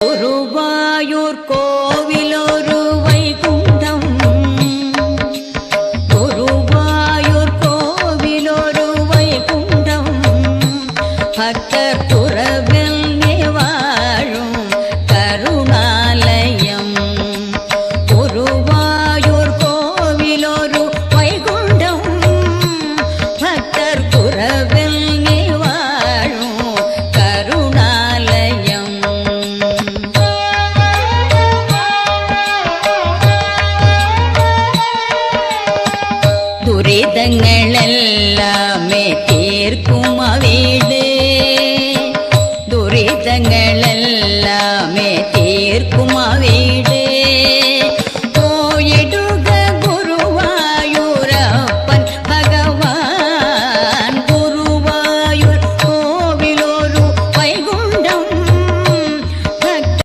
குருவாயூர் கோவிலொரு வைகுண்டம், குருவாயூர் கோவிலொரு வைகுண்டம், பக்தர் துறவில் வாழும் கருணாலயம். குருவாயூர் கோவிலொரு வைகுண்டம், பக்தர் துறவில் வாழும் கருணாலயம். துரிதங்கள் எல்லாமே தீர்க்கும் வீடு, துரிதங்கள் எல்லாமே தீர்க்கும் வீடு,